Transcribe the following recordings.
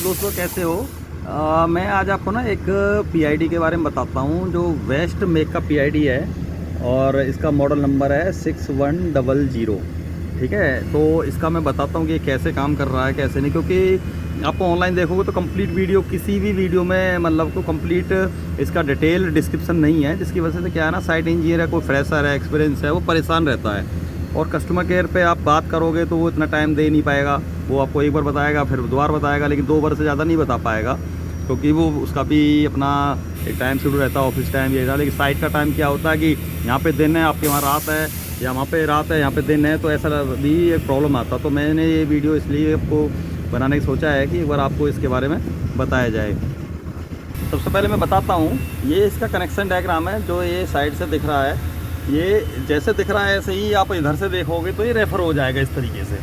दोस्तों, कैसे हो? मैं आज आपको ना एक पीआईडी के बारे में बताता हूँ जो वेस्ट मेक का पीआईडी है और इसका मॉडल नंबर है 6100। ठीक है, तो इसका मैं बताता हूँ कि ये कैसे काम कर रहा है कैसे नहीं, क्योंकि आप ऑनलाइन देखोगे तो कंप्लीट वीडियो किसी भी वीडियो में मतलब को कंप्लीट इसका डिटेल डिस्क्रिप्शन नहीं है, जिसकी वजह से क्या है ना, साइट इंजीनियर है, कोई फ्रेशर है, एक्सपीरियंस है, वो परेशान रहता है। और कस्टमर केयर पे आप बात करोगे तो वो इतना टाइम दे नहीं पाएगा। वो आपको एक बार बताएगा, फिर दोबारा बताएगा, लेकिन 2 बार से ज़्यादा नहीं बता पाएगा, क्योंकि वो उसका भी अपना एक टाइम शेड्यूल रहता है, ऑफिस टाइम ये रहता है। लेकिन साइट का टाइम क्या होता है कि यहाँ पे दिन है, आपके वहाँ रात है, या वहाँ पे रात है, यहाँ पे दिन है, तो ऐसा भी एक प्रॉब्लम आता। तो मैंने ये वीडियो इसलिए आपको बनाने की सोचा है कि एक बार आपको इसके बारे में बताया जाए। सबसे पहले मैं बताता हूँ, ये इसका कनेक्शन डायग्राम है जो ये साइड से दिख रहा है। ये जैसे दिख रहा है ऐसे ही आप इधर से देखोगे तो ये रेफर हो जाएगा इस तरीके से,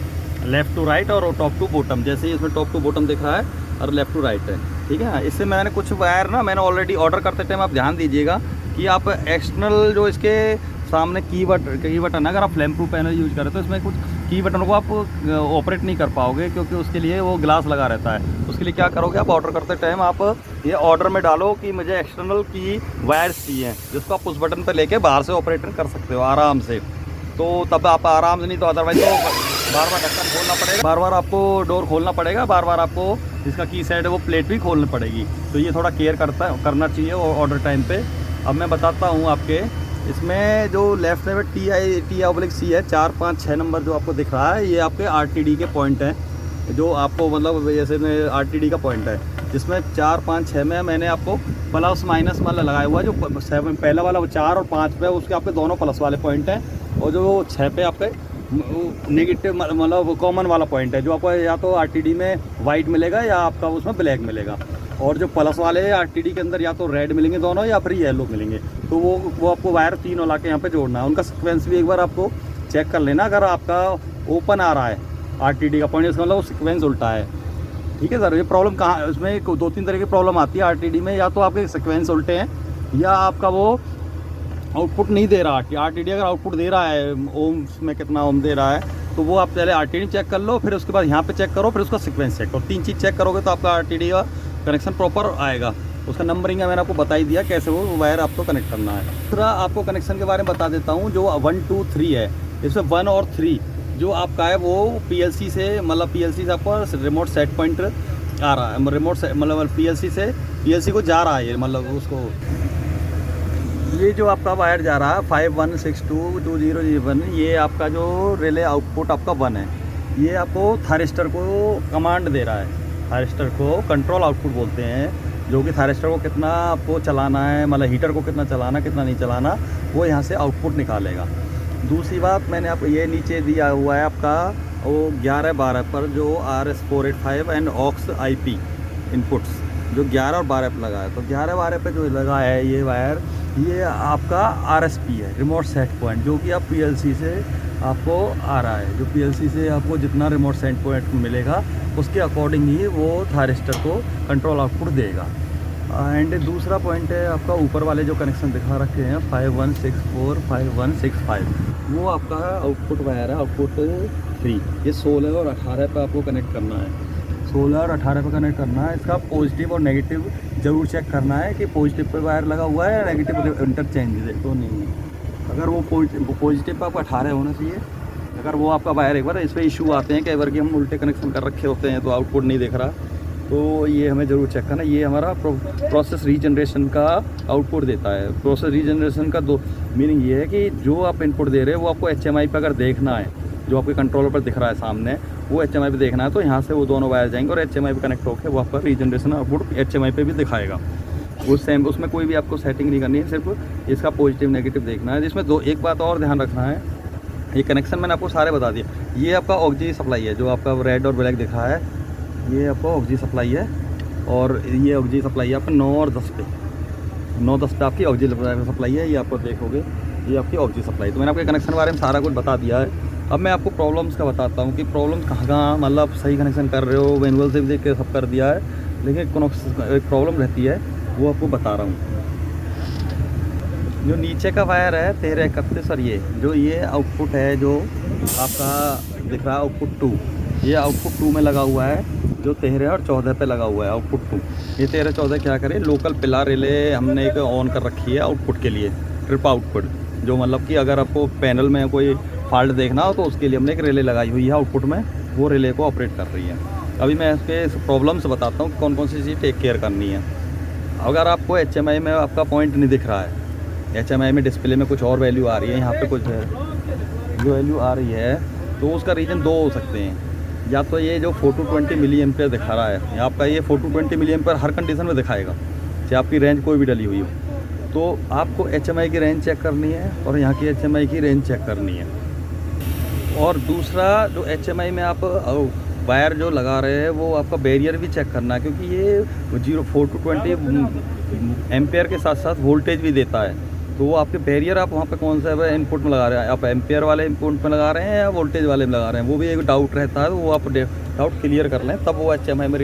लेफ़्ट टू राइट और टॉप टू बॉटम। जैसे ही इसमें टॉप टू बॉटम दिख रहा है और लेफ़्ट टू राइट है। ठीक है, इससे मैंने कुछ वायर ना मैंने ऑलरेडी ऑर्डर करते टाइम आप ध्यान दीजिएगा कि आप एक्सटर्नल जो इसके सामने की बटन, अगर आप फ्लेम प्रूफ पैनल यूज़ करें तो इसमें कुछ की बटन को आप ऑपरेट नहीं कर पाओगे, क्योंकि उसके लिए वो ग्लास लगा रहता है। उसके लिए क्या करोगे, आप ऑर्डर करते टाइम आप ये ऑर्डर में डालो कि मुझे एक्सटर्नल की वायर्स चाहिए, जिसको आप उस बटन पर लेके बाहर से ऑपरेट कर सकते हो आराम से। तो तब आप आराम से, नहीं तो अदरवाइज तो बार बार ढक्कन खोलना पड़ेगा, बार बार आपको डोर खोलना पड़ेगा, बार बार आपको जिसका की साइड है वो प्लेट भी खोलनी पड़ेगी। तो ये थोड़ा केयर करना चाहिए ऑर्डर टाइम पे। अब मैं बताता हूँ आपके, इसमें जो लेफ्ट में टी/C है, 4, 5, 6 नंबर जो आपको दिख रहा है, ये आपके RTD के पॉइंट हैं, जो आपको मतलब जैसे में RTD का पॉइंट है, जिसमें 4, 5, 6 में मैंने आपको प्लस माइनस मतलब लगाया हुआ है। जो 7 पहला वाला 4 और 5 पे उसके आपके दोनों प्लस वाले पॉइंट हैं, और जो 6 पे आपके नेगेटिव मतलब कॉमन वाला पॉइंट है, जो आपको या तो RTD में वाइट मिलेगा या आपका उसमें ब्लैक मिलेगा। और जो प्लस वाले RTD के अंदर या तो रेड मिलेंगे दोनों, या फिर येलो मिलेंगे। तो वो आपको वायर तीनों ला के यहाँ पे जोड़ना है। उनका सीक्वेंस भी एक बार आपको चेक कर लेना। अगर आपका ओपन आ रहा है RTD का पॉइंट, इसका मतलब वो सीक्वेंस उल्टा है। ठीक है सर, ये प्रॉब्लम कहाँ, इसमें 2-3 तरह की प्रॉब्लम आती है RTD में, या तो आपके सीक्वेंस उल्टे हैं या आपका वो आउटपुट नहीं दे रहा। RTD अगर आउटपुट दे रहा है, ओम्स में कितना ओम दे रहा है, तो वो आप पहले RTD चेक कर लो, फिर उसके बाद यहाँ पे चेक करो, फिर उसका सीक्वेंस चेक करो। 3 चीज़ चेक करोगे तो आपका RTD का कनेक्शन प्रॉपर आएगा। उसका नंबरिंग है, मैंने आपको बता ही दिया कैसे वो वायर आपको कनेक्ट करना है। दूसरा आपको कनेक्शन के बारे में बता देता हूँ, जो 1, 2, 3 है, इसमें 1 और 3 जो आपका है वो PLC से, मतलब PLC से आपको रिमोट सेट पॉइंट आ रहा है, रिमोट से मतलब PLC को जा रहा है ये, मतलब उसको ये जो आपका वायर जा रहा है 51622001, ये आपका जो रिले आउटपुट आपका 1 है। ये आपको थायरिस्टर को कमांड दे रहा है। थायरिस्टर को कंट्रोल आउटपुट बोलते हैं, जो कि थायरिस्टर को कितना आपको चलाना है, मतलब हीटर को कितना चलाना कितना नहीं चलाना, वो यहाँ से आउटपुट निकालेगा। दूसरी बात, मैंने आपको ये नीचे दिया हुआ है आपका वो 11-12 पर जो RS485 and aux IP inputs, जो 11 और 12 पर लगा है। तो 11-12 पे जो लगा है ये वायर, ये आपका RSP है, रिमोट सेट पॉइंट, जो कि आप PLC से आपको आ रहा है। जो PLC से आपको जितना रिमोट सेट पॉइंट मिलेगा उसके अकॉर्डिंग ही वो थायरिस्टर को कंट्रोल आउटपुट देगा। एंड दूसरा पॉइंट है आपका ऊपर वाले जो कनेक्शन दिखा रखे हैं 5164 5165, वो आपका आउटपुट वायर है, आउटपुट 3। ये 16 और 18 पे आपको कनेक्ट करना है। 16 और 18 पे कनेक्ट करना है। इसका पॉजिटिव और नेगेटिव ज़रूर चेक करना है कि पॉजिटिव पे वायर लगा हुआ है या नेगेटिव इंटरचेंज है तो नहीं है। अगर वो पॉजिटिव पे आपका 18 होना चाहिए। अगर वो आपका वायर, एक बार इस पर इशू आते हैं कई बार कि हम उल्टे कनेक्शन कर रखे होते हैं तो आउटपुट नहीं दिख रहा, तो ये हमें ज़रूर चेक करना। ये हमारा प्रोसेस रीजनरेशन का आउटपुट देता है। प्रोसेस रीजनरेशन का दो मीनिंग ये है कि जो आप इनपुट दे रहे हो वो आपको HMI पे अगर देखना है, जो आपके कंट्रोलर पर दिख रहा है सामने, वो HMI पे देखना है, तो यहाँ से वो दोनों वायर जाएंगे और HMI पे कनेक्ट होकर वो आपका रीजनरेशन आउटपुट HMI पे भी दिखाएगा। वो सेम, उसमें कोई भी आपको सेटिंग नहीं करनी है, सिर्फ इसका पॉजिटिव नेगेटिव देखना है। जिसमें एक बात और ध्यान रखना है, ये कनेक्शन मैंने आपको सारे बता दिए। ये आपका ऑक्सी सप्लाई है, जो आपका रेड और ब्लैक दिखा है, ये आपका ऑक्सी सप्लाई है। और ये ऑक्सी सप्लाई है आपका 9 और 10 पे, 9-10 पे आपकी ऑक्सी सप्लाई है। ये आपको देखोगे ये आपकी ऑक्सी सप्लाई। तो मैंने आपके कनेक्शन के बारे में सारा कुछ बता दिया है। अब मैं आपको प्रॉब्लम्स का बताता हूँ कि प्रॉब्लम्स कहाँ मतलब सही कनेक्शन कर रहे हो, मैनुअल से भी देख के सब कर दिया है, लेकिन एक प्रॉब्लम रहती है, वो आपको बता रहा हूँ। जो नीचे का वायर है 1331, और ये आउटपुट है जो आपका दिख रहा है आउटपुट 2, ये आउटपुट 2 में लगा हुआ है। जो 13 और 14 पे लगा हुआ है आउटपुट 2। ये 13-14 क्या करे, लोकल पिलर रिले हमने एक ऑन कर रखी है आउटपुट के लिए, ट्रिप आउटपुट, जो मतलब कि अगर आपको पैनल में कोई फॉल्ट देखना हो तो उसके लिए हमने एक रिले लगाई हुई है आउटपुट में, वो रिले को ऑपरेट कर रही है। अभी मैं इसके प्रॉब्लम्स बताता हूँ कौन कौन सी चीज़ टेक केयर करनी है। अगर आपको HMI में आपका पॉइंट नहीं दिख रहा है, HMI में डिस्प्ले में कुछ और वैल्यू आ रही है, यहाँ पे कुछ जो वैल्यू आ रही है, तो उसका रीज़न दो हो सकते हैं। या तो ये जो 420 मिली एम्पेयर दिखा रहा है, आपका ये 420 मिली एम्पेयर हर कंडीशन में दिखाएगा, चाहे आपकी रेंज कोई भी डली हुई हो। तो आपको HMI की रेंज चेक करनी है और यहाँ की HMI की रेंज चेक करनी है। और दूसरा, जो HMI में आप वायर जो लगा रहे हैं वो आपका बैरियर भी चेक करना है, क्योंकि ये 420 एम्पेयर के साथ साथ वोल्टेज भी देता है। तो वो आपके बैरियर आप वहाँ पे कौन सा इनपुट में लगा रहे हैं, आप एम्पेयर वाले इनपुट में लगा रहे हैं या वोल्टेज वाले में लगा रहे हैं, वो भी एक डाउट रहता है। तो वो आप डाउट क्लियर कर लें, तब वो HMI में